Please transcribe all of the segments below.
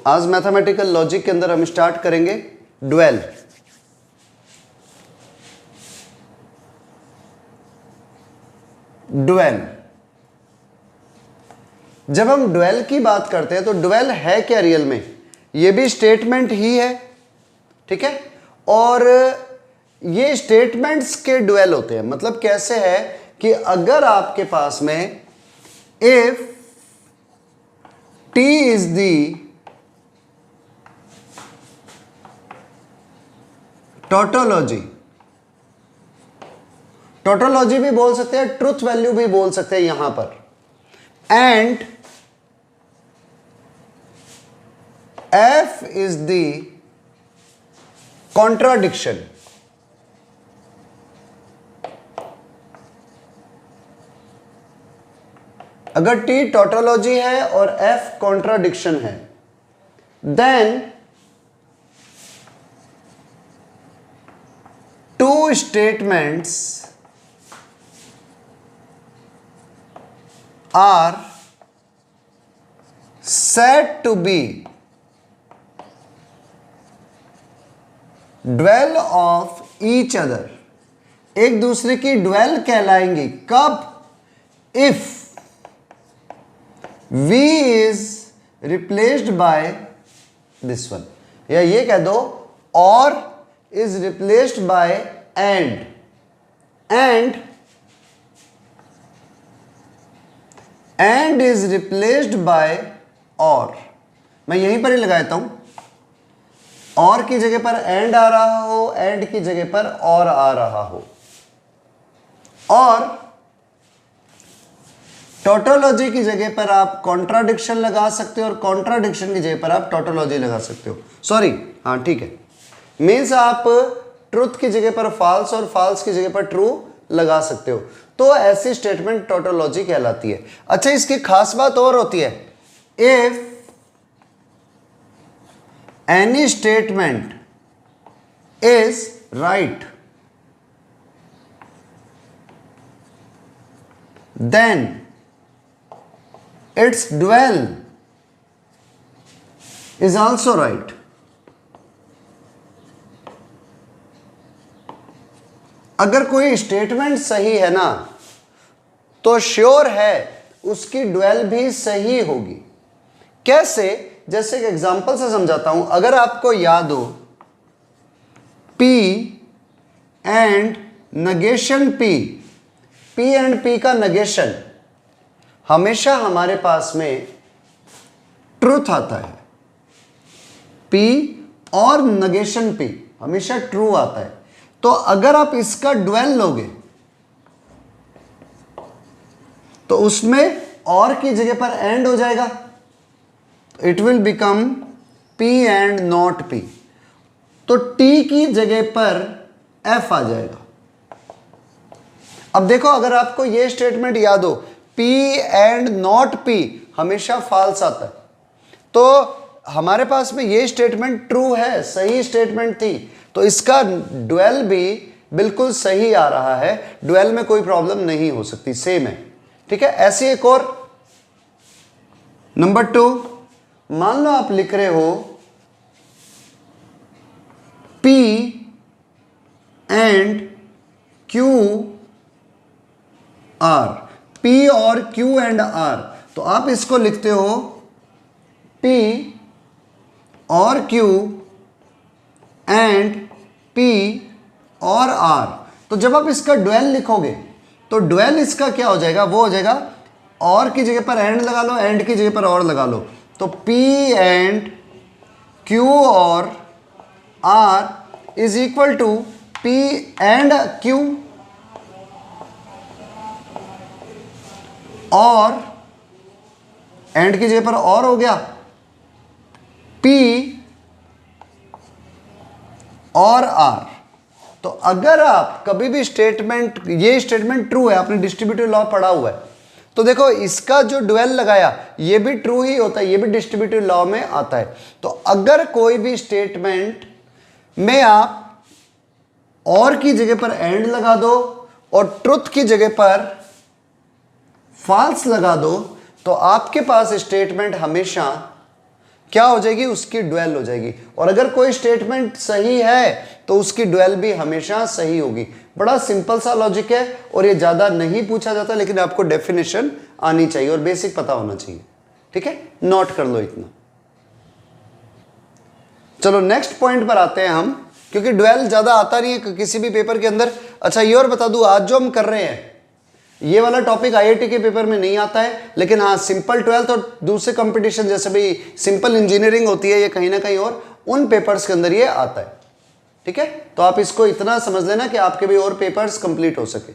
आज mathematical logic के अंदर हम स्टार्ट करेंगे ड्वेल। ड्वेल, जब हम ड्वेल की बात करते हैं तो ड्वेल है क्या रियल में? ये भी स्टेटमेंट ही है, ठीक है। और ये स्टेटमेंट्स के ड्वेल होते हैं। मतलब कैसे है कि अगर आपके पास में if T is the tautology, tautology भी बोल सकते हैं, ट्रुथ वैल्यू भी बोल सकते हैं यहां पर, and F is the contradiction. अगर टी टोटोलॉजी है और एफ कॉन्ट्राडिक्शन है, then two statements are said to be dual of each other, एक दूसरे की ड्वेल कहलाएंगी। कब? If V is replaced by this one, या ये कह दो और is replaced by and, and is replaced by और। मैं यहीं पर ही लगा देता हूं, और की जगह पर एंड आ रहा हो, एंड की जगह पर और आ रहा हो। और टोटोलॉजी की जगह पर आप कॉन्ट्राडिक्शन लगा सकते हो, और कॉन्ट्राडिक्शन की जगह पर आप टोटोलॉजी लगा सकते हो। सॉरी, हाँ ठीक है, मीन्स आप ट्रुथ की जगह पर फॉल्स और फॉल्स की जगह पर ट्रू लगा सकते हो। तो ऐसी स्टेटमेंट टोटोलॉजी कहलाती है। अच्छा, इसकी खास बात और होती है, if any statement is right, then its dual is also right. अगर कोई स्टेटमेंट सही है ना, तो श्योर है उसकी ड्वेल भी सही होगी। कैसे? जैसे एक एग्जांपल से समझाता हूं। अगर आपको याद हो P and negation P, P and P का नगेशन हमेशा हमारे पास में ट्रूथ आता है। P और नगेशन P हमेशा ट्रू आता है। तो अगर आप इसका ड्वेल लोगे तो उसमें और की जगह पर एंड हो जाएगा, it will become P and not P। तो T की जगह पर F आ जाएगा। अब देखो, अगर आपको यह स्टेटमेंट याद हो, P एंड नॉट P हमेशा फॉल्स आता है, तो हमारे पास में यह स्टेटमेंट ट्रू है, सही स्टेटमेंट थी, तो इसका ड्वेल भी बिल्कुल सही आ रहा है। ड्वेल में कोई प्रॉब्लम नहीं हो सकती, सेम है, ठीक है। ऐसी एक और नंबर 2, मान लो आप लिख रहे हो P and Q R, P और Q एंड R, तो आप इसको लिखते हो P और Q एंड P और R। तो जब आप इसका ड्वेल लिखोगे तो ड्वेल इसका क्या हो जाएगा? वो हो जाएगा और की जगह पर एंड लगा लो, एंड की जगह पर और लगा लो, तो P एंड Q और R is equal to P and Q और एंड की जगह पर और हो गया P और R। तो अगर आप कभी भी स्टेटमेंट, ये स्टेटमेंट ट्रू है, आपने डिस्ट्रीब्यूटिव लॉ पढ़ा हुआ है, तो देखो इसका जो ड्वेल लगाया ये भी ट्रू ही होता है, ये भी डिस्ट्रीब्यूटिव लॉ में आता है। तो अगर कोई भी स्टेटमेंट में आप और की जगह पर एंड लगा दो और ट्रुथ की जगह पर फॉल्स लगा दो, तो आपके पास स्टेटमेंट हमेशा क्या हो जाएगी, उसकी ड्वेल हो जाएगी। और अगर कोई स्टेटमेंट सही है तो उसकी ड्वेल भी हमेशा सही होगी। बड़ा सिंपल सा लॉजिक है और ये ज्यादा नहीं पूछा जाता, लेकिन आपको डेफिनेशन आनी चाहिए और बेसिक पता होना चाहिए। ठीक है, नोट कर लो इतना। चलो नेक्स्ट पॉइंट पर आते हैं हम, क्योंकि ड्वेल ज्यादा आता नहीं है किसी भी पेपर के अंदर। अच्छा ये और बता दूं, आज जो हम कर रहे हैं ये वाला टॉपिक आईआईटी के पेपर में नहीं आता है, लेकिन हाँ सिंपल 12th और दूसरे कंपटीशन जैसे भी सिंपल इंजीनियरिंग होती है, ये कहीं ना कहीं और उन पेपर्स के अंदर ये आता है। ठीक है, तो आप इसको इतना समझ लेना कि आपके भी और पेपर्स कंप्लीट हो सके।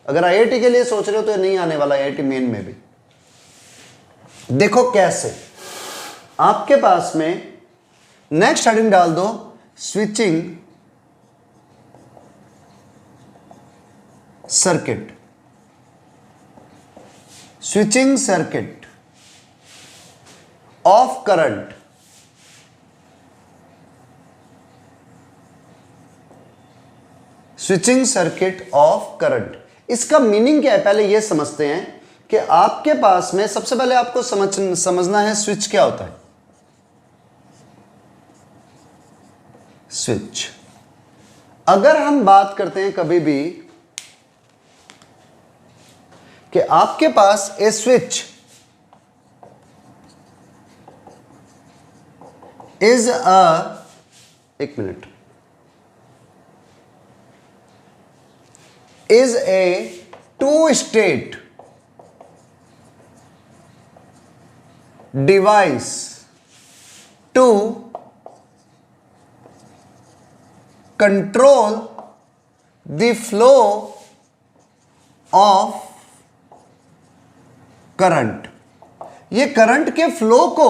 अगर आईआईटी के लिए सोच रहे हो तो ये नहीं आने वाला, आईआईटी मेन में भी। देखो कैसे, आपके पास में नेक्स्ट हेडिंग डाल दो switching circuit. Switching circuit of current switching circuit of current. इसका मीनिंग क्या है पहले ये समझते हैं कि आपके पास में सबसे पहले आपको समझना है स्विच क्या होता है। स्विच, अगर हम बात करते हैं कभी भी कि आपके पास ए स्विच इज एक मिनट, is a two state device to control the flow of current. ये करंट के फ्लो को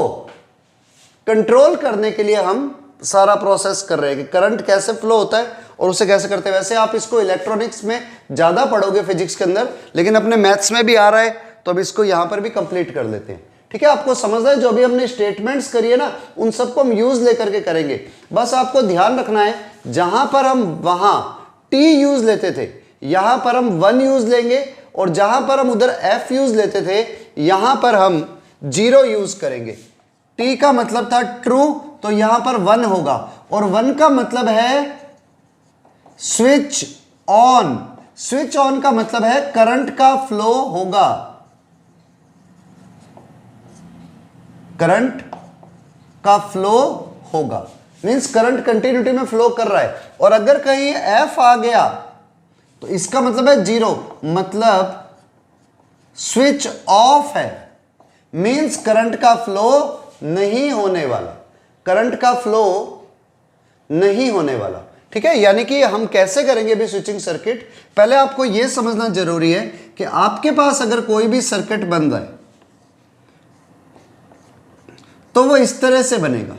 कंट्रोल करने के लिए हम सारा प्रोसेस कर रहे हैं कि करंट कैसे फ्लो होता है और उसे कैसे करते हैं। वैसे आप इसको इलेक्ट्रॉनिक्स में ज्यादा पढ़ोगे फिजिक्स के अंदर, लेकिन अपने मैथ्स में भी आ रहा है, तो अब इसको यहां पर भी कंप्लीट कर लेते हैं। ठीक है, आपको समझना है जो अभी हमने स्टेटमेंट्स करी है ना, उन सबको हम यूज लेकर के करेंगे। बस आपको ध्यान रखना है, जहां पर हम वहां टी यूज लेते थे यहां पर हम 1 यूज लेंगे, और जहां पर हम उधर एफ यूज लेते थे यहां पर हम 0 यूज करेंगे। टी का मतलब था ट्रू, तो यहां पर 1 होगा, और 1 का मतलब है स्विच ऑन। स्विच ऑन का मतलब है करंट का फ्लो होगा, करंट का फ्लो होगा, मींस करंट कंटिन्यूटी में फ्लो कर रहा है। और अगर कहीं एफ आ गया तो इसका मतलब है 0, मतलब स्विच ऑफ है, मींस करंट का फ्लो नहीं होने वाला, करंट का फ्लो नहीं होने वाला। ठीक है, यानी कि हम कैसे करेंगे अभी स्विचिंग सर्किट, पहले आपको यह समझना जरूरी है कि आपके पास अगर कोई भी सर्किट बन रहा है तो वो इस तरह से बनेगा।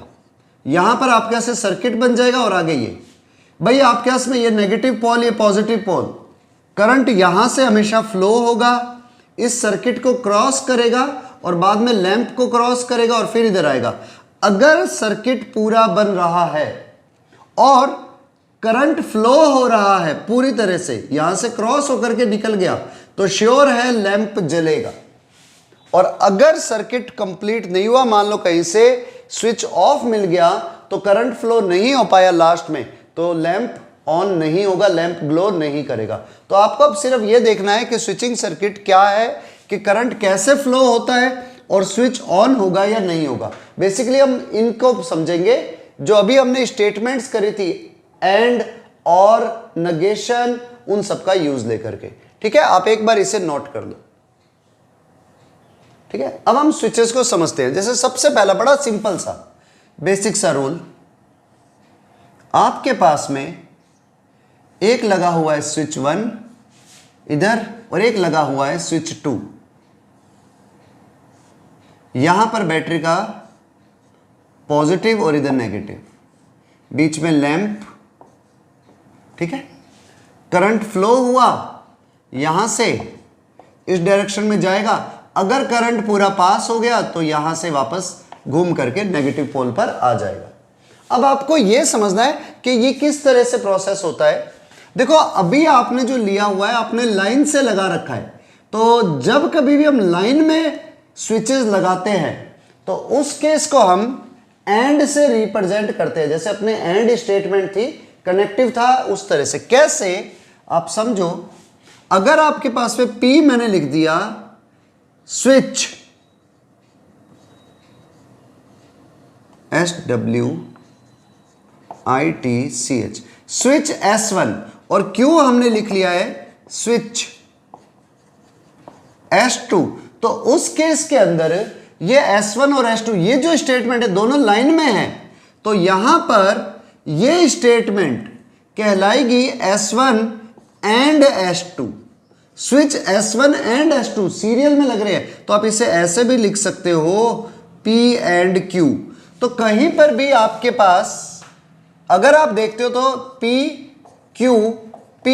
यहां पर आपके पास सर्किट बन जाएगा और आगे ये भाई आपके पास में ये नेगेटिव पोल, ये पॉजिटिव पोल, करंट यहां से हमेशा फ्लो होगा, इस सर्किट को क्रॉस करेगा और बाद में लैंप को क्रॉस करेगा और फिर इधर आएगा। अगर सर्किट पूरा बन रहा है और करंट फ्लो हो रहा है पूरी तरह से, यहां से क्रॉस होकर के निकल गया, तो श्योर है लैंप जलेगा। और अगर सर्किट कंप्लीट नहीं हुआ, मान लो कहीं से स्विच ऑफ मिल गया तो करंट फ्लो नहीं हो पाया लास्ट में, तो लैंप ऑन नहीं होगा, लैंप ग्लो नहीं करेगा। तो आपको अब सिर्फ यह देखना है कि स्विचिंग सर्किट क्या है, कि करंट कैसे फ्लो होता है और स्विच ऑन होगा या नहीं होगा। बेसिकली हम इनको समझेंगे जो अभी हमने स्टेटमेंट्स करी थी, एंड और नेगेशन, उन सबका यूज लेकर के। ठीक है, आप एक बार इसे नोट कर लो। ठीक है, अब हम स्विचेस को समझते हैं। जैसे सबसे पहला बड़ा सिंपल सा बेसिक सा रूल, आपके पास में एक लगा हुआ है स्विच 1 इधर और एक लगा हुआ है स्विच 2। यहां पर बैटरी का पॉजिटिव और इधर नेगेटिव, बीच में लैंप। ठीक है, करंट फ्लो हुआ यहां से इस डायरेक्शन में जाएगा, अगर करंट पूरा पास हो गया तो यहां से वापस घूम करके नेगेटिव पोल पर आ जाएगा। अब आपको यह समझना है कि ये किस तरह से प्रोसेस होता है। देखो अभी आपने जो लिया हुआ है आपने लाइन से लगा रखा है, तो जब कभी भी हम लाइन में स्विचेस लगाते हैं तो उस केस को हम एंड से रिप्रेजेंट करते हैं, जैसे अपने एंड स्टेटमेंट थी, कनेक्टिव था, उस तरह से। कैसे, आप समझो, अगर आपके पास में P मैंने लिख दिया स्विच, SWITCH, स्विच S1, और Q हमने लिख लिया है स्विच S2, तो उस केस के अंदर ये S1 और S2 ये जो स्टेटमेंट है दोनों लाइन में है, तो यहां पर ये स्टेटमेंट कहलाएगी S1 and S2, switch S1 and S2 serial में लग रहे हैं, तो आप इसे ऐसे भी लिख सकते हो P एंड Q। तो कहीं पर भी आपके पास अगर आप देखते हो तो P Q P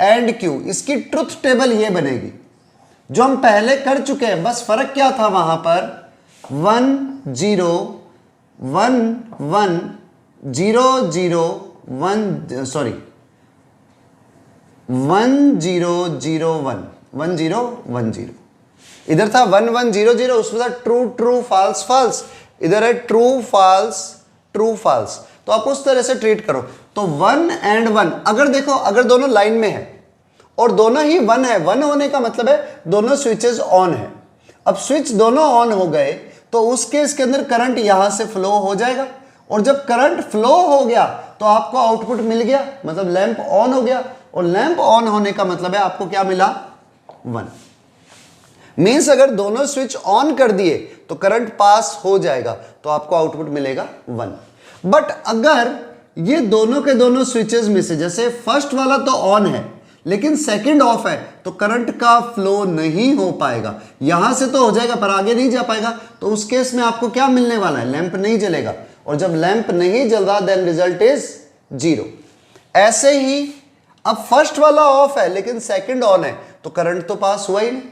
and Q, इसकी ट्रुथ टेबल ये बनेगी जो हम पहले कर चुके हैं। बस फर्क क्या था, वहां पर 1 0 1 1 0 0 1 सॉरी 1 0 0 1 1 0 1 0, इधर था 1 1 0 0, उसमें था ट्रू ट्रू फाल्स फाल्स, इधर है ट्रू फाल्स ट्रू फाल्स। तो आप उस तरह से ट्रीट करो। तो 1 एंड 1, अगर देखो अगर दोनों लाइन में है और दोनों ही 1 है, 1 होने का मतलब है दोनों स्विचेस ऑन है। अब स्विच दोनों ऑन हो गए तो उस केस के अंदर करंट यहां से फ्लो हो जाएगा, और जब करंट फ्लो हो गया तो आपको आउटपुट मिल गया, मतलब लैंप ऑन हो गया, और लैंप ऑन होने का मतलब है आपको क्या मिला 1। मींस अगर दोनों स्विच ऑन कर दिए तो करंट पास हो जाएगा, तो आपको आउटपुट मिलेगा 1। बट अगर ये दोनों के दोनों स्विचेस में से जैसे फर्स्ट वाला तो ऑन है लेकिन सेकंड ऑफ है, तो करंट का फ्लो नहीं हो पाएगा, यहां से तो हो जाएगा पर आगे नहीं जा पाएगा। तो उस केस में आपको क्या मिलने वाला है, लैंप नहीं जलेगा, और जब लैंप नहीं जल रहा देन रिजल्ट इज 0। ऐसे ही अब फर्स्ट वाला ऑफ है लेकिन सेकंड ऑन है, तो करंट तो पास हुआ ही नहीं,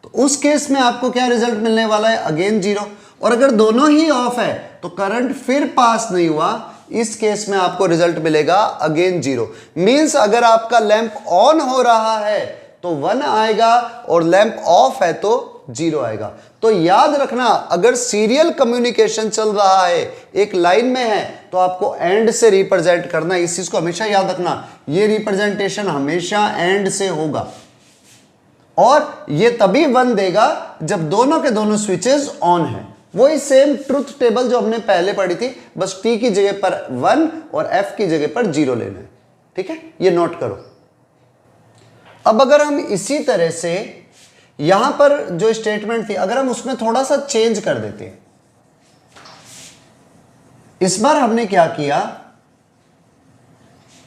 तो उस केस में आपको क्या रिजल्ट मिलने वाला है, अगेन 0। और अगर दोनों ही ऑफ है तो करंट फिर पास नहीं हुआ, इस केस में आपको रिजल्ट मिलेगा अगेन 0। मींस अगर आपका लैंप ऑन हो रहा है तो 1 आएगा और लैंप ऑफ है तो 0 आएगा। तो याद रखना, अगर सीरियल कम्युनिकेशन चल रहा है, एक लाइन में है, तो आपको एंड से रिप्रेजेंट करना, इस चीज को हमेशा याद रखना, ये रिप्रेजेंटेशन हमेशा एंड से होगा, और ये तभी 1 देगा जब दोनों के दोनों स्विचेस ऑन है। वही सेम ट्रुथ टेबल जो हमने पहले पढ़ी थी, बस T की जगह पर 1 और F की जगह पर 0 लेना है। ठीक है, ये नोट करो। अब अगर हम इसी तरह से यहां पर जो स्टेटमेंट थी, अगर हम उसमें थोड़ा सा चेंज कर देते हैं, इस बार हमने क्या किया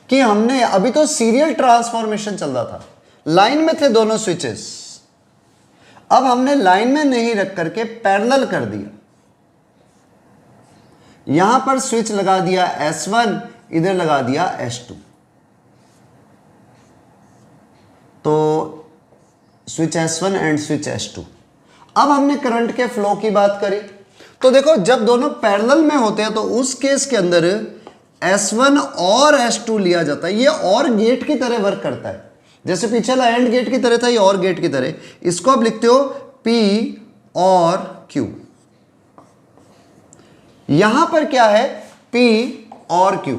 कि हमने अभी तो सीरियल ट्रांसफॉर्मेशन चल रहा था, लाइन में थे दोनों स्विचेस, अब हमने लाइन में नहीं रख करके पैरेलल कर दिया। यहां पर स्विच लगा दिया S1, इधर लगा दिया S2, तो switch S1 and switch S2। अब हमने करंट के फ्लो की बात करी, तो देखो जब दोनों पैरेलल में होते हैं तो उस केस के अंदर S1 और S2 लिया जाता है। ये और गेट की तरह वर्क करता है, जैसे पीछे वाला एंड गेट की तरह था, ये और गेट की तरह। इसको आप लिखते हो P और Q। यहां पर क्या है, P और Q।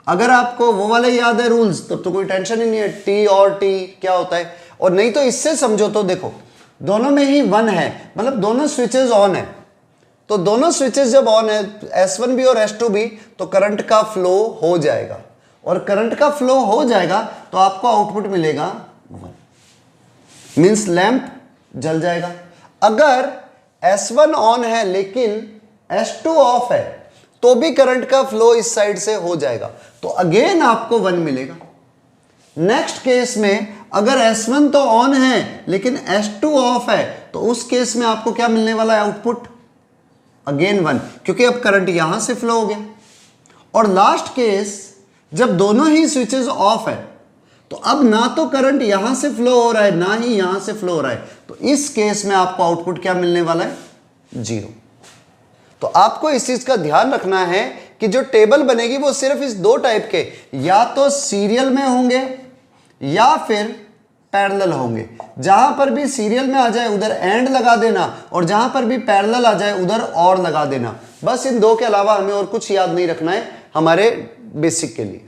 अगर आपको वो वाले याद है रूल्स, तब तो कोई टेंशन ही नहीं है, T और T क्या होता है। और नहीं तो इससे समझो, तो देखो दोनों में ही 1 है, मतलब दोनों स्विचेस ऑन है, तो दोनों स्विचेस जब ऑन है, S1 भी और S2 भी, तो करंट का फ्लो हो जाएगा, और करंट का फ्लो हो जाएगा तो आपको आउटपुट मिलेगा 1, मींस लैंप जल जाएगा। अगर S1 ऑन है लेकिन S2 ऑफ है तो भी करंट का फ्लो इस साइड से हो जाएगा, तो अगेन आपको 1 मिलेगा। नेक्स्ट केस में अगर S1 तो ऑन है लेकिन S2 ऑफ है, तो उस केस में आपको क्या मिलने वाला है, आउटपुट अगेन 1, क्योंकि अब करंट यहां से फ्लो हो गया। और लास्ट केस जब दोनों ही स्विचेस ऑफ है, तो अब ना तो करंट यहां से फ्लो हो रहा है ना ही यहां से फ्लो हो रहा है, तो इस केस में आपको आउटपुट क्या मिलने वाला है, 0। तो आपको इस चीज का ध्यान रखना है कि जो टेबल बनेगी वो सिर्फ इस 2 टाइप के, या तो सीरियल में होंगे या फिर पैरेलल होंगे। जहां पर भी सीरियल में आ जाए उधर एंड लगा देना, और जहां पर भी पैरेलल आ जाए उधर और लगा देना। बस इन दो के अलावा हमें और कुछ याद नहीं रखना है हमारे बेसिक के लिए,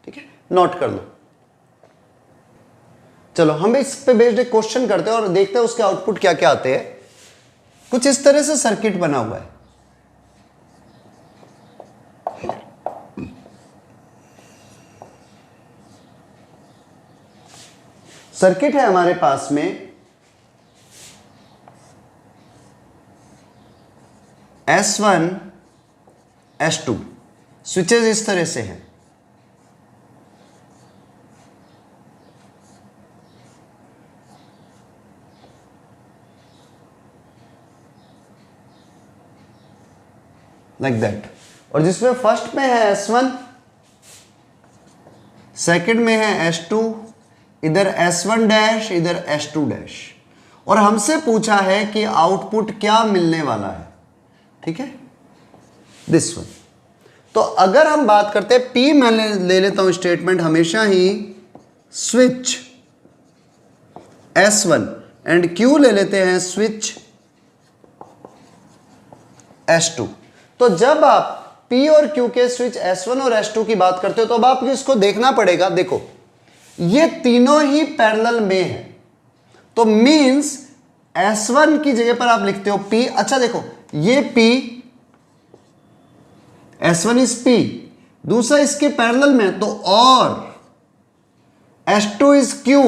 ठीक है, नोट कर लो। चलो हम इस पे बेस्ड एक क्वेश्चन करते हैं और देखते हैं उसके आउटपुट क्या क्या आते हैं। कुछ इस तरह से सर्किट बना हुआ है, सर्किट है हमारे पास में S1 S2, स्विचेस इस तरह से हैं, लाइक दैट, और जिसमें फर्स्ट में है S1, सेकंड में है S2, इधर S1 डैश, इधर S2 डैश, और हमसे पूछा है कि आउटपुट क्या मिलने वाला है, ठीक है, दिस वन। तो अगर हम बात करते हैं P, मैं ले लेता हूं स्टेटमेंट हमेशा ही स्विच S1 एंड Q ले लेते हैं स्विच S2। तो जब आप P और Q के स्विच S1 और S2 की बात करते हो तो अब आपको इसको देखना पड़ेगा। देखो ये तीनों ही पैरेलल में है, तो मींस S1 की जगह पर आप लिखते हो P। अच्छा देखो ये P, S1 इज P, दूसरा इसके पैरेलल में तो और S2 इज Q,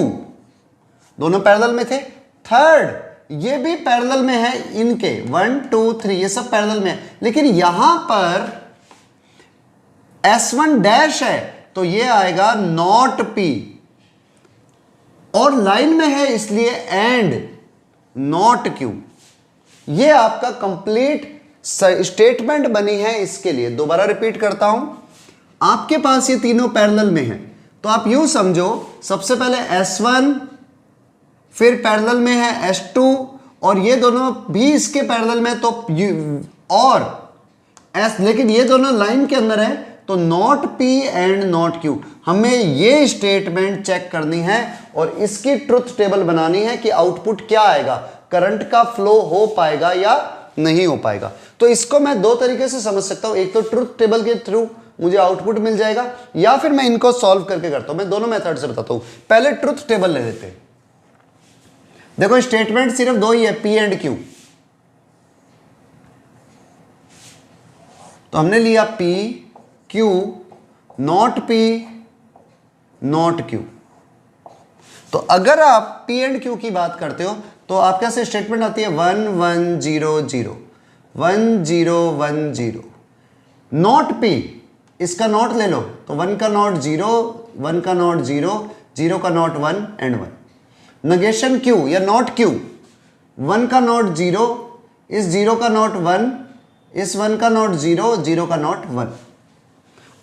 दोनों पैरेलल में थे। थर्ड ये भी पैरेलल में है, इनके 1 2 3 ये सब पैरेलल में है, लेकिन यहां पर S1 डैश है तो ये आएगा नॉट P, और लाइन में है इसलिए एंड नॉट Q। ये आपका कंप्लीट स्टेटमेंट बनी है इसके लिए। दोबारा रिपीट करता हूं, आपके पास ये तीनों पैरेलल में हैं, तो आप यूं समझो सबसे पहले S1, फिर पैरेलल में है S2, और ये दोनों भी इसके पैरेलल में, तो और S, लेकिन ये दोनों लाइन के अंदर है तो not P and not Q। हमें ये स्टेटमेंट चेक करनी है और इसकी ट्रुथ टेबल बनानी है कि आउटपुट क्या आएगा, करंट का फ्लो हो पाएगा या नहीं हो पाएगा। तो इसको मैं दो तरीके से समझ सकता हूं, एक तो ट्रुथ टेबल के थ्रू मुझे आउटपुट मिल जाएगा, या फिर मैं इनको सॉल्व करके करता हूं। मैं दोनों मेथड से बताता हूं। पहले ट्रुथ टेबल ले लेते हैं। देखो स्टेटमेंट सिर्फ दो ही है, P एंड Q। तो हमने लिया P Q, not P not Q। तो अगर आप P एंड Q की बात करते हो तो आपके यहाँ से स्टेटमेंट आती है 1 1 0 0 1 0 1 0। नॉट P, इसका नॉट ले लो तो 1 का नॉट 0, 1 का नॉट 0, 0 का नॉट 1 एंड 1। नेगेशन Q या नॉट Q, 1 का नॉट 0, इस 0 का नॉट 1, इस 1 का नॉट 0, 0 का नॉट 1।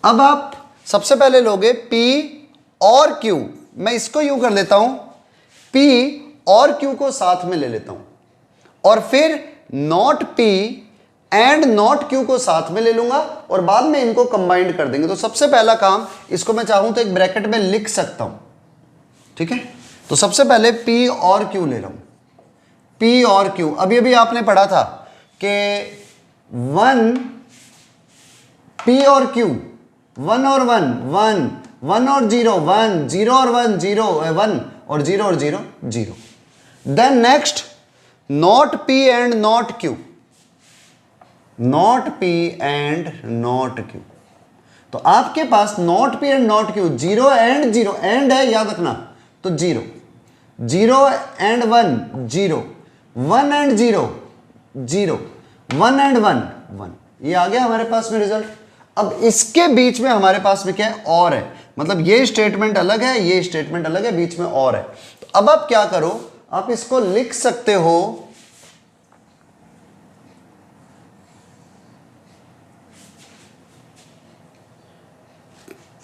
अब आप सबसे पहले लोगे P और Q, मैं इसको यूं कर लेता हूं, P और Q को साथ में ले लेता हूं, और फिर not P and not Q को साथ में ले लूंगा और बाद में इनको कंबाइंड कर देंगे। तो सबसे पहला काम, इसको मैं चाहूं तो एक ब्रैकेट में लिख सकता हूं, ठीक है। तो सबसे पहले P और Q ले रहा हूं, P और Q। अभी अभी आपने पढ़ा था कि 1 P और Q, 1 और 1 1, 1 और 0 1, 0 और 1 0 1, और 0 और 0 0। Then next not P and not Q, not P and not Q। तो आपके पास not P and not Q, 0 and 0, and है याद रखना, तो 0 0 एंड 1 0, 1 एंड 0 0, 1 एंड 1 1। ये आ गया हमारे पास में रिजल्ट। अब इसके बीच में हमारे पास में क्या है, और है, मतलब ये स्टेटमेंट अलग है, ये स्टेटमेंट अलग है, बीच में और है। तो अब आप क्या करो, आप इसको लिख सकते हो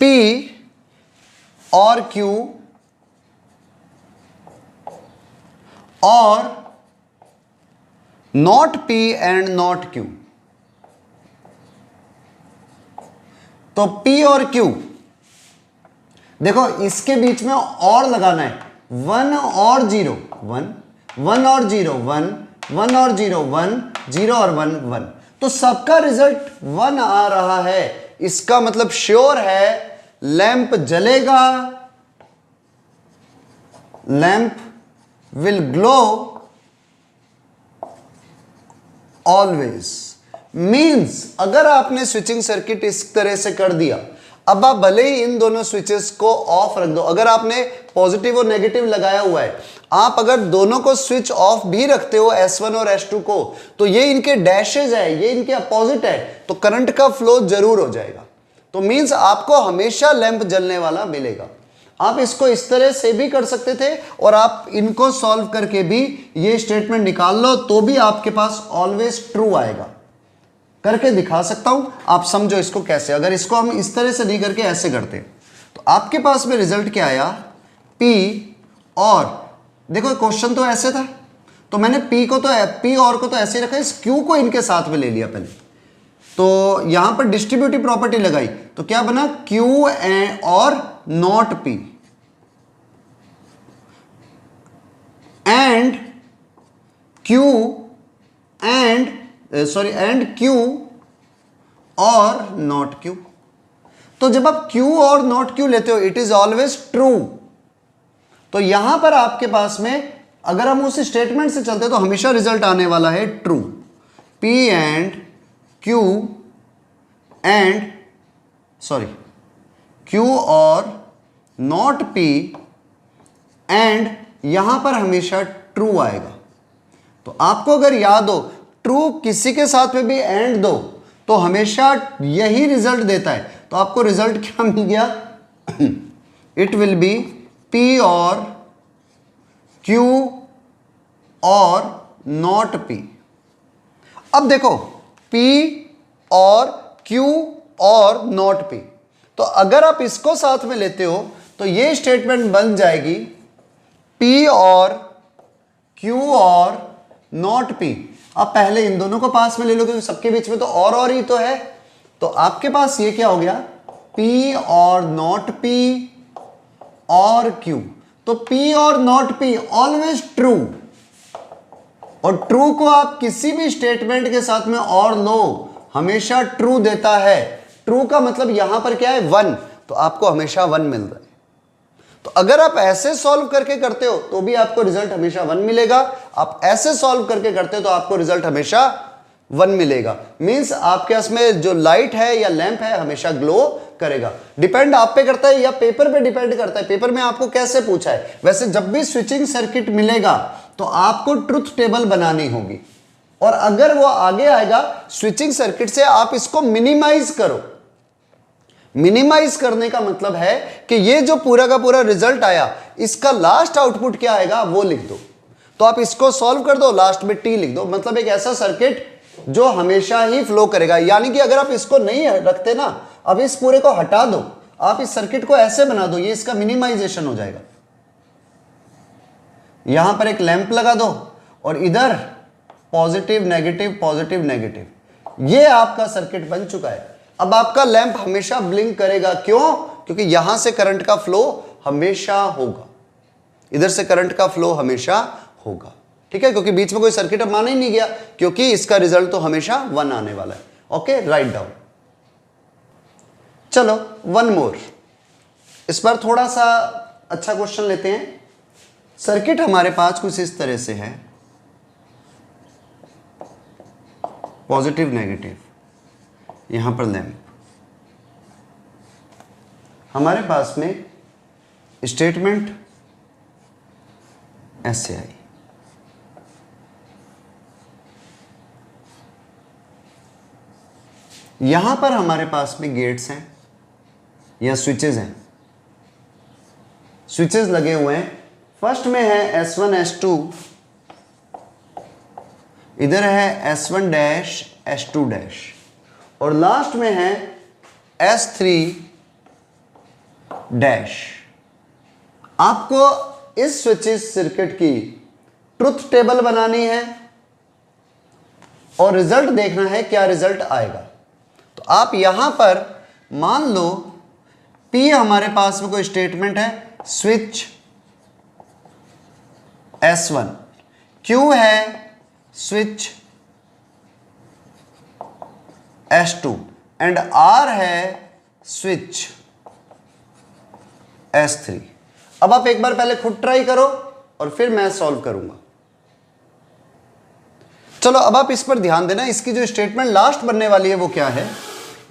P और Q और not P and not Q। तो P और Q, देखो इसके बीच में और लगाना है, 1 और 0 1, 1 और 0 1, 1 और 0 1, 0 और 1 1। तो सबका रिजल्ट 1 आ रहा है, इसका मतलब श्योर है लैंप जलेगा, lamp will glow always. Means अगर आपने स्विचिंग सर्किट इस तरह से कर दिया, अब आप भले ही इन दोनों स्विचेस को ऑफ रख दो, अगर आपने पॉजिटिव और नेगेटिव लगाया हुआ है, आप अगर दोनों को स्विच ऑफ भी रखते हो S1 और S2 को, तो ये इनके डैशेज है, ये इनके अपोजिट है, तो करंट का फ्लो जरूर हो जाएगा। तो मींस आपको हमेशा लैंप जलने वाला मिलेगा। आप इसको इस तरह से भी कर सकते थे और आप इनको सॉल्व करके भी ये स्टेटमेंट निकाल लो, तो भी आपके पास ऑलवेज ट्रू आएगा। करके दिखा सकता हूं, आप समझो इसको कैसे। अगर इसको हम इस तरह से नहीं करके ऐसे करते तो आपके पास में रिजल्ट क्या आया, P और देखो क्वेश्चन तो ऐसे था, तो मैंने P और को तो ऐसे रखा, इस Q को इनके साथ में ले लिया पहले, तो यहां पर डिस्ट्रीब्यूटिव प्रॉपर्टी लगाई, तो क्या बना Q और नॉट P एंड Q और नॉट Q। तो जब आप Q और नॉट Q लेते हो, इट इज ऑलवेज ट्रू। तो यहां पर आपके पास में अगर हम उस स्टेटमेंट से चलते तो हमेशा रिजल्ट आने वाला है ट्रू। P एंड Q और नॉट P एंड यहां पर हमेशा ट्रू आएगा। तो आपको अगर याद हो, ट्रू किसी के साथ में भी एंड दो तो हमेशा यही रिजल्ट देता है। तो आपको रिजल्ट क्या मिल गया, इट विल बी P और Q और नॉट P। अब देखो P और Q और नॉट P, तो अगर आप इसको साथ में लेते हो तो ये स्टेटमेंट बन जाएगी P और Q और नॉट P। अब पहले इन दोनों को पास में ले लो, क्योंकि सबके बीच में तो और ही तो है। तो आपके पास ये क्या हो गया, P और नॉट P और Q। तो P और नॉट P ऑलवेज ट्रू, और ट्रू को आप किसी भी स्टेटमेंट के साथ में और लो, हमेशा ट्रू देता है। ट्रू का मतलब यहां पर क्या है, 1, तो आपको हमेशा 1 मिल रहा है। तो अगर आप ऐसे सॉल्व करके करते हो तो भी आपको रिजल्ट हमेशा 1 मिलेगा, आप ऐसे सॉल्व करके करते हो तो आपको रिजल्ट हमेशा 1 मिलेगा। मींस आपके इसमें जो लाइट है या लैंप है हमेशा ग्लो करेगा। डिपेंड आप पे करता है या पेपर पे डिपेंड करता है, पेपर में आपको कैसे पूछा है। वैसे जब भी स्विचिंग सर्किट मिलेगा तो आपको ट्रुथ टेबल बनानी होगी, और अगर वो आगे आएगा स्विचिंग सर्किट से, आप इसको मिनिमाइज करो। मिनिमाइज करने का मतलब है कि ये जो पूरा का पूरा रिजल्ट आया, इसका लास्ट आउटपुट क्या आएगा वो लिख दो। तो आप इसको सॉल्व कर दो, लास्ट में T लिख दो, मतलब एक ऐसा सर्किट जो हमेशा ही फ्लो करेगा। यानी कि अगर आप इसको नहीं रखते ना, अब इस पूरे को हटा दो, आप इस सर्किट को ऐसे बना दो, ये इसका मिनिमाइजेशन हो जाएगा। यहां पर एक लैंप लगा दो और इधर पॉजिटिव नेगेटिव पॉजिटिव नेगेटिव, ये आपका सर्किट बन चुका है। अब आपका लैंप हमेशा ब्लिंक करेगा, क्यों? क्योंकि यहां से करंट का फ्लो हमेशा होगा, इधर से करंट का फ्लो हमेशा होगा। ठीक है, क्योंकि बीच में कोई सर्किट अब माना ही नहीं गया, क्योंकि इसका रिजल्ट तो हमेशा 1 आने वाला है। Okay, write down. चलो 1 मोर, इस बार थोड़ा सा अच्छा क्वेश्चन लेते हैं। सर्किट हमारे पास कुछ इस तरह से है, पॉजिटिव नेगेटिव, यहां पर लैंप, हमारे पास में स्टेटमेंट ऐसे आई। यहां पर हमारे पास में गेट्स हैं या स्विचेस हैं, स्विचेस लगे हुए हैं। फर्स्ट में है S1 S2, इधर है S1 डैश S2 डैश, और लास्ट में है S3 डैश। आपको इस स्विचेस सर्किट की ट्रुथ टेबल बनानी है और रिजल्ट देखना है क्या रिजल्ट आएगा। तो आप यहां पर मान लो P हमारे पास में कोई स्टेटमेंट है, स्विच S1, Q है स्विच S2 एंड R है स्विच S3। अब आप एक बार पहले खुद ट्राई करो और फिर मैं सॉल्व करूंगा। चलो अब आप इस पर ध्यान देना, इसकी जो स्टेटमेंट लास्ट बनने वाली है वो क्या है।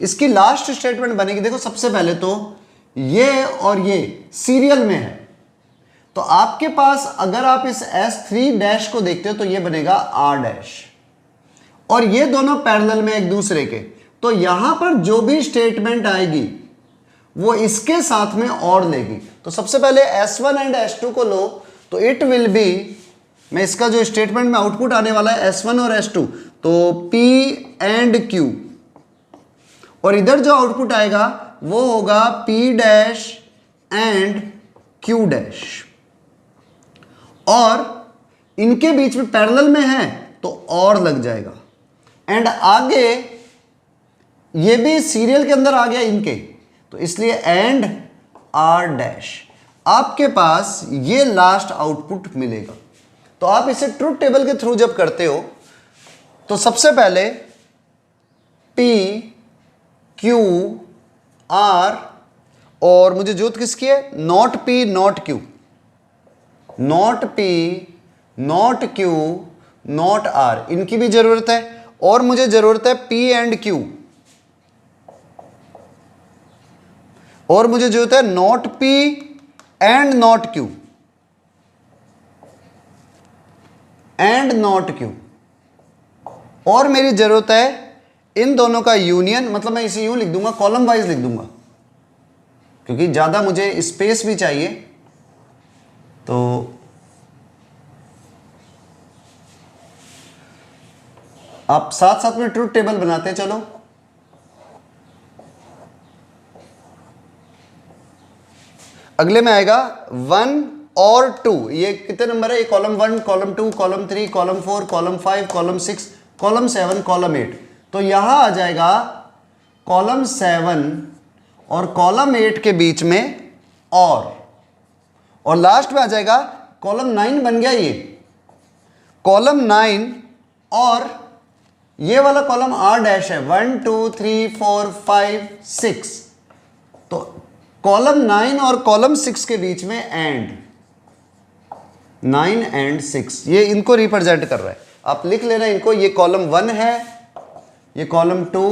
इसकी लास्ट स्टेटमेंट बनेगी, देखो सबसे पहले तो ये और ये सीरियल में है, तो आपके पास अगर आप इस S3 डैश को देखते हो तो ये बनेगा R डैश, और ये दोनों पैरेलल में एक दूसरे के, तो यहां पर जो भी स्टेटमेंट आएगी वो इसके साथ में और लेगी। तो सबसे पहले S1 एंड S2 को लो, तो इट विल बी, मैं इसका जो स्टेटमेंट में आउटपुट आने वाला है S1 और S2, तो P एंड Q, और इधर जो आउटपुट आएगा वो होगा P dash and Q dash, और इनके बीच में पैरेलल में है तो और लग जाएगा, एंड आगे ये भी सीरियल के अंदर आ गया इनके, तो इसलिए एंड R डैश, आपके पास ये लास्ट आउटपुट मिलेगा। तो आप इसे ट्रुथ टेबल के थ्रू जब करते हो तो सबसे पहले P Q R, और मुझे जरूरत किसकी है, not P not Q, not P not Q not R, इनकी भी जरूरत है, और मुझे जरूरत है P एंड Q, और मुझे जरूरत है not P and not Q and not Q, और मेरी जरूरत है इन दोनों का यूनियन, मतलब मैं इसे यूं लिख दूंगा, कॉलम वाइज लिख दूंगा क्योंकि ज्यादा मुझे स्पेस भी चाहिए। तो आप साथ साथ में ट्रुथ टेबल बनाते हैं, चलो। अगले में आएगा 1 और 2, ये कितने नंबर है, ये column 1, column 2, column 3, column 4, column 5, column 6, column 7, column 8, तो यहां आ जाएगा कॉलम 7 और कॉलम 8 के बीच में और लास्ट में आ जाएगा कॉलम 9 बन गया ये, कॉलम 9 और ये वाला कॉलम R डैश है, 1 2 3 4 5 6, तो कॉलम 9 और कॉलम 6 के बीच में एंड 9 एंड 6, ये इनको रिप्रेजेंट कर रहा है। आप लिख लेना इनको, ये कॉलम 1 है, ये कॉलम 2,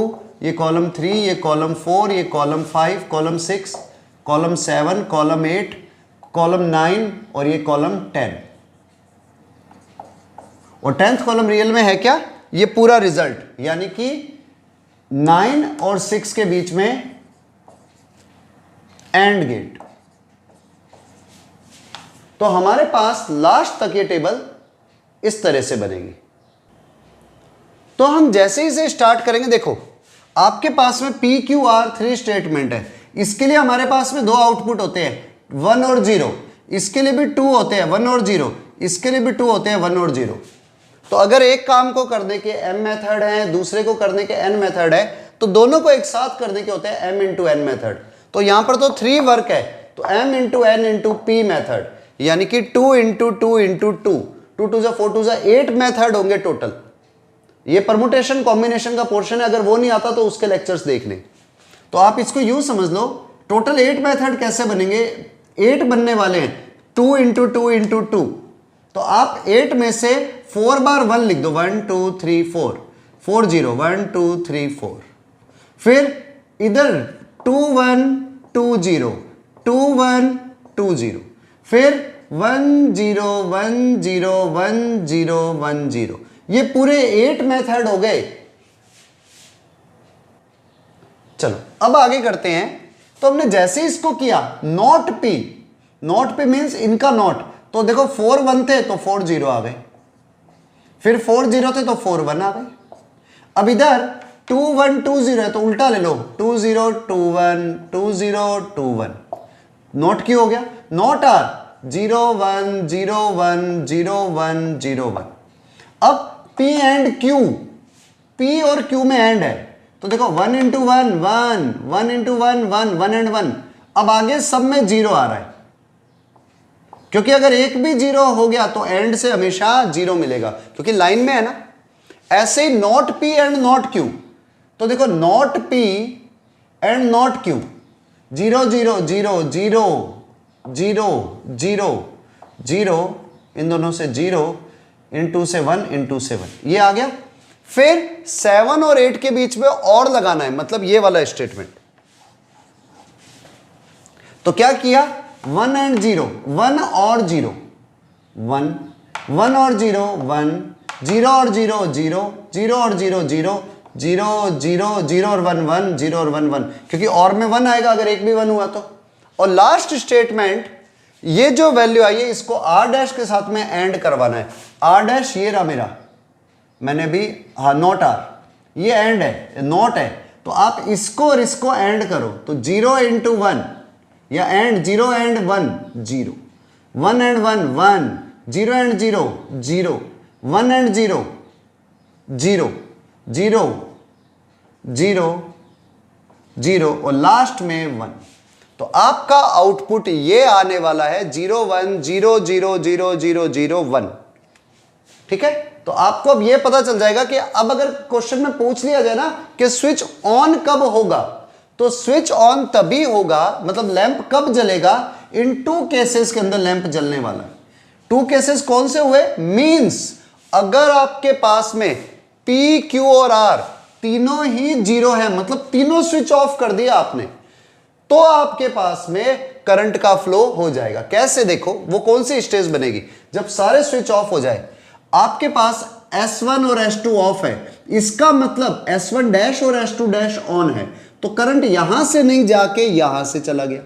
ये कॉलम 3, ये कॉलम 4, ये column 5, column 6, column 7, column 8, column 9 और ये कॉलम 10, और 10th कॉलम रियल में है क्या, ये पूरा रिजल्ट, यानी कि 9 और 6 के बीच में एंड गेट। तो हमारे पास लास्ट तक ये टेबल इस तरह से बनेगी। तो हम जैसे ही से स्टार्ट करेंगे, देखो आपके पास में P Q R 3 स्टेटमेंट है, इसके लिए हमारे पास में 2 आउटपुट होते हैं, 1 और 0, इसके लिए भी 2 होते हैं, 1 और 0, इसके लिए भी 2 होते हैं, 1 और 0। तो अगर एक काम को करने के m मेथड है, दूसरे को करने के n मेथड है, तो दोनों को एक साथ करने के होते हैं m इंटू n मेथड। तो यहां पर तो 3 वर्क है, तो m into n into p method, यानी कि 2 इंटू 2 इंटू 2, 2 2 जा 4 2 जा 8 मेथड होंगे टोटल। ये परमुटेशन कॉम्बिनेशन का पोर्शन है, अगर वो नहीं आता तो उसके लेक्चर्स देख लें। तो आप इसको यूं समझ लो, टोटल 8 मेथड कैसे बनेंगे, 8 बनने वाले हैं, 2 इंटू 2 इंटू 2, तो आप 8 में से 4 बार 1 लिख दो, 1 2 3 4 4 0 1 2 3 4, फिर इधर 2 1 2 0 2 1 2 0, फिर 1 0 1 0 1 0 1 0, ये पूरे 8 मेथड हो गए। चलो अब आगे करते हैं। तो हमने जैसे इसको किया, not P, not P means इनका नॉट, तो देखो 4 1 थे तो 4 0 आ गए, फिर 4 0 थे तो 4 1 आ गए। अब इधर 2 1 2 0 है तो उल्टा ले लो, 2 0 2 1 2 0 2 1, नॉट क्यों हो गया, नॉट आर 0 1 0 1 0 1 0 1। अब P एंड Q, P और Q में एंड है, तो देखो 1 इंटू 1 1 1 इंटू 1 1 1 एंड 1। अब आगे सब में 0 आ रहा है, क्योंकि अगर एक भी 0 हो गया तो एंड से हमेशा 0 मिलेगा, क्योंकि लाइन में है ना। ऐसे ही not P and not Q, तो देखो not P and not Q, 0 0 0 0 0 0 0, इन दोनों से 0, इंटू से 1 इंटू से 1, ये आ गया। फिर 7 और 8 के बीच में और लगाना है, मतलब ये वाला स्टेटमेंट। तो क्या किया, 1 एंड 0, 1 और 0, 1 1 और 0 1, 0 और 0 0, 0 और 0 0, 0 0 0 और 1 1, 0 और 1 1, क्योंकि और में 1 आएगा अगर एक भी 1 हुआ तो। और लास्ट स्टेटमेंट, ये जो वैल्यू आई है इसको r डैश के साथ में एंड करवाना है। r डैश ये रहा मेरा, मैंने भी, हाँ नॉट r, ये एंड है, नॉट है, तो आप इसको और इसको एंड करो, तो 0 इंटू 1 या and 0 and 1 0, 1 and 1 1, 0 and 0 0, 1 and 0 0 0 0 0 और लास्ट में 1। तो आपका आउटपुट ये आने वाला है 0 1 0 0 0 0 0 1। ठीक है, तो आपको अब ये पता चल जाएगा कि अब अगर क्वेश्चन में पूछ लिया जाए ना कि स्विच ऑन कब होगा, तो स्विच ऑन तभी होगा, मतलब लैंप कब जलेगा, इन 2 केसेस के अंदर लैंप जलने वाला है। 2 केसेस कौन से हुए, मींस अगर आपके पास में P Q और R तीनों ही 0 है, मतलब तीनों स्विच ऑफ कर दिया आपने, तो आपके पास में करंट का फ्लो हो जाएगा। कैसे, देखो वो कौन सी स्टेज बनेगी, जब सारे स्विच ऑफ हो जाए, आपके पास S1 और S2 ऑफ है, इसका मतलब S1 डैश और S2 डैश ऑन है, तो करंट यहां से नहीं जाके यहां से चला गया।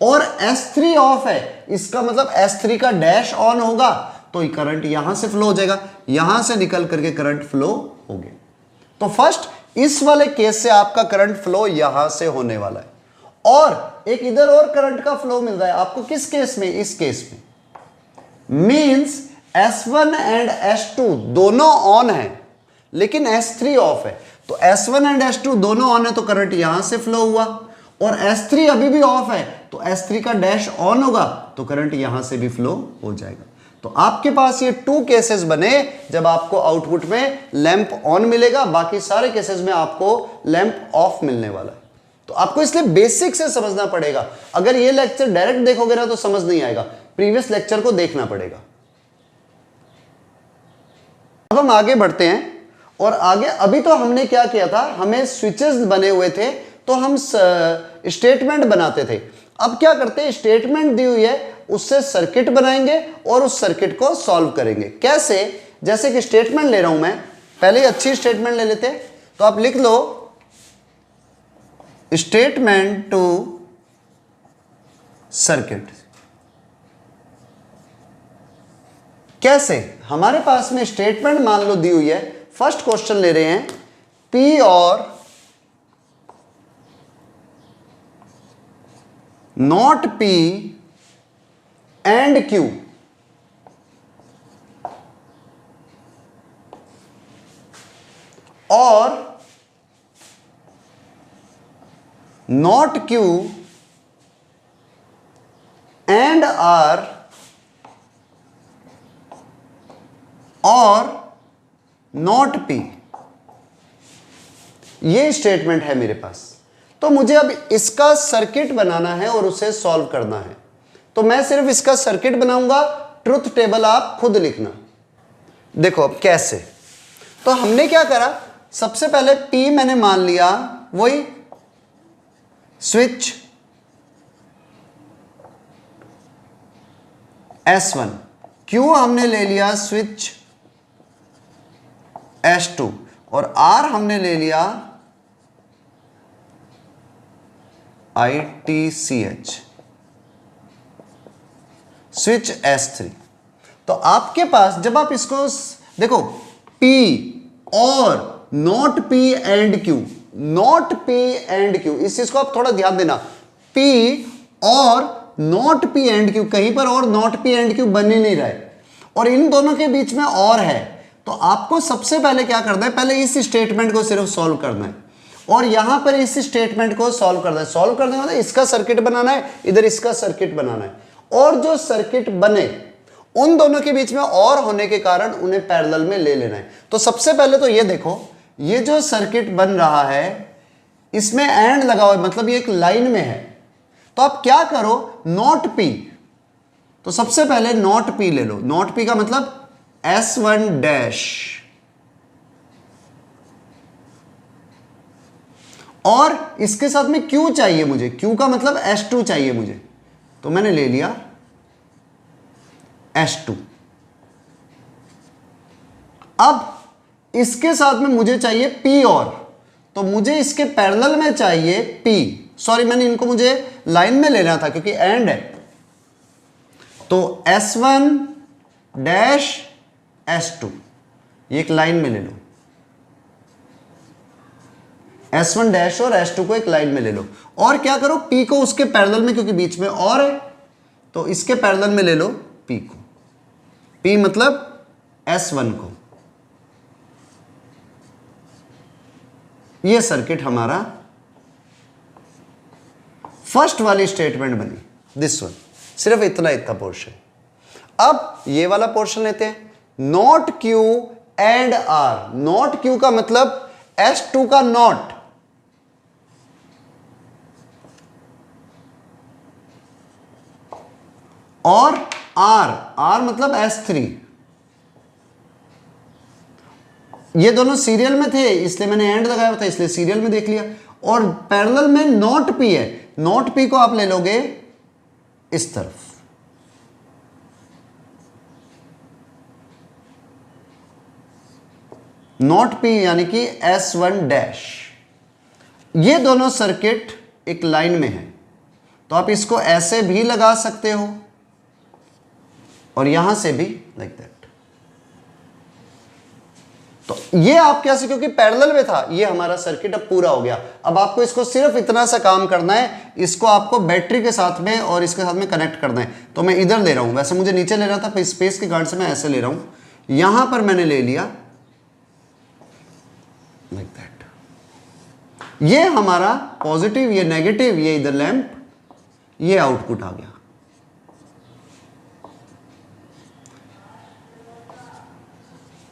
और S3 ऑफ है, इसका मतलब S3 का डैश ऑन होगा, तो करंट यहां से फ्लो हो जाएगा, यहां से निकल करके करंट फ्लो हो गया। तो फर्स्ट इस वाले केस से आपका करंट फ्लो यहां से होने वाला है, और एक इधर और करंट का फ्लो मिल रहा है आपको, किस केस में, इस केस में। मींस S1 एंड S2 दोनों ऑन है, लेकिन S3 ऑफ है, तो S1 एंड S2 दोनों ऑन है, तो करंट यहां से फ्लो हुआ, और S3 अभी भी ऑफ है, तो S3 का डैश ऑन होगा, तो करंट यहां से भी फ्लो हो जाएगा। तो आपके पास ये 2 केसेस बने जब आपको आउटपुट में लैंप ऑन मिलेगा, बाकी सारे केसेस में आपको लैंप ऑफ मिलने वाला है। तो आपको इसलिए बेसिक से समझना पड़ेगा, अगर ये लेक्चर डायरेक्ट देखोगे ना तो समझ नहीं आएगा, प्रीवियस लेक्चर को देखना पड़ेगा। अब हम आगे बढ़ते हैं, और आगे अभी तो हमने क्या किया था, हमें स्विचेस बने हुए थे तो हम स्टेटमेंट बनाते थे। अब क्या करते हैं, स्टेटमेंट दी हुई है उससे सर्किट बनाएंगे और उस सर्किट को सॉल्व करेंगे। कैसे, जैसे कि स्टेटमेंट ले रहा हूं मैं, पहले ही अच्छी स्टेटमेंट ले लेते हैं, तो आप लिख लो स्टेटमेंट टू सर्किट। कैसे, हमारे पास में स्टेटमेंट मान लो दी हुई है, फर्स्ट क्वेश्चन ले रहे हैं, P और नॉट P एंड Q और नॉट Q एंड R और नॉट P, ये स्टेटमेंट है मेरे पास। तो मुझे अब इसका सर्किट बनाना है और उसे सॉल्व करना है, तो मैं सिर्फ इसका सर्किट बनाऊंगा, ट्रुथ टेबल आप खुद लिखना। देखो अब कैसे, तो हमने क्या करा, सबसे पहले P मैंने मान लिया वही स्विच S1, Q हमने ले लिया स्विच S2, और R हमने ले लिया ITCH स्विच S3। तो आपके पास जब आप इसको देखो, P और not P and Q, not P and Q, इस चीज को आप थोड़ा ध्यान देना, P और नॉट P एंड Q, कहीं पर और नॉट P एंड Q बन ही नहीं रहा है, और इन दोनों के बीच में और है। तो आपको सबसे पहले क्या करना है, पहले इस स्टेटमेंट को सिर्फ सॉल्व करना है, और यहां पर इस स्टेटमेंट को सॉल्व करना है। सॉल्व करने का मतलब इसका सर्किट बनाना है, इधर इसका सर्किट बनाना है, और जो सर्किट बने उन दोनों के बीच में और होने के कारण उन्हें पैरेलल में ले लेना है। तो सबसे पहले तो ये देखो, ये जो सर्किट बन रहा है इसमें एंड लगा हुआ है, मतलब ये एक लाइन में है। तो आप क्या करो, नॉट पी, तो सबसे पहले नॉट पी ले लो। नॉट पी का मतलब S1 डैश, और इसके साथ में Q चाहिए मुझे, Q का मतलब S2 चाहिए मुझे, तो मैंने ले लिया S2। अब इसके साथ में मुझे चाहिए P, और तो मुझे इसके पैरेलल में चाहिए P। सॉरी, मैंने इनको मुझे लाइन में लेना था क्योंकि एंड है, तो S1 डैश S2, ये एक लाइन में ले लो। S1 डैश और S2 को एक लाइन में ले लो, और क्या करो, P को उसके पैरेलल में, क्योंकि बीच में और है तो इसके पैरेलल में ले लो P को। P मतलब S1 को। ये सर्किट हमारा फर्स्ट वाली स्टेटमेंट बनी, दिस वन। सिर्फ इतना पोर्शन। अब ये वाला पोर्शन लेते हैं, not Q and R। Not Q का मतलब S2 का नॉट, और R मतलब S3। ये दोनों सीरियल में थे इसलिए मैंने एंड लगाया था, इसलिए सीरियल में देख लिया। और पैरेलल में नॉट P है, नॉट P को आप ले लोगे इस तरफ, नॉट P यानी कि S1 डैश। ये दोनों सर्किट एक लाइन में है, तो आप इसको ऐसे भी लगा सकते हो और यहां से भी लाइक दैट। तो ये आप कैसे, क्योंकि पैरेलल में था, ये हमारा सर्किट अब पूरा हो गया। अब आपको इसको सिर्फ इतना सा काम करना है, इसको आपको बैटरी के साथ में और इसके साथ में कनेक्ट करना है। तो मैं इधर ले रहा हूं, वैसे मुझे नीचे लेना था, पर स्पेस के कारण से मैं ऐसे ले रहा हूं। यहां पर मैंने ले लिया लाइक दैट। ये हमारा पॉजिटिव, ये नेगेटिव, ये इधर लैंप, ये आउटपुट आ गया।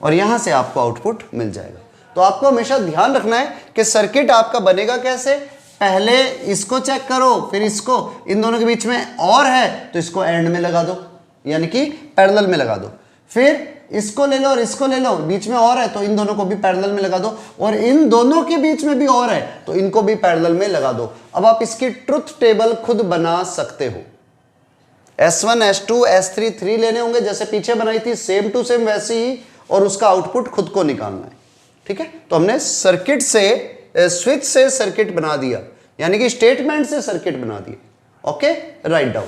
और यहां से आपको आउटपुट मिल जाएगा। तो आपको हमेशा ध्यान रखना है कि सर्किट आपका बनेगा कैसे। पहले इसको चेक करो, फिर इसको, इन दोनों के बीच में और है तो इसको एंड में लगा दो, यानी कि पैरेलल में लगा दो। फिर इसको ले लो और इसको ले लो, बीच में और है तो इन दोनों को भी पैरेलल में लगा दो, और इन दोनों के बीच में भी और है तो इनको भी पैरेलल में लगा दो। अब आप इसकी ट्रुथ टेबल खुद बना सकते हो। S1 S2 S3 3 लेने होंगे, जैसे पीछे बनाई थी सेम टू सेम वैसे ही, और उसका आउटपुट खुद को निकालना है। ठीक है, तो हमने सर्किट से, स्विच से सर्किट बना दिया, यानी कि स्टेटमेंट से सर्किट बना दिया। Okay, write down.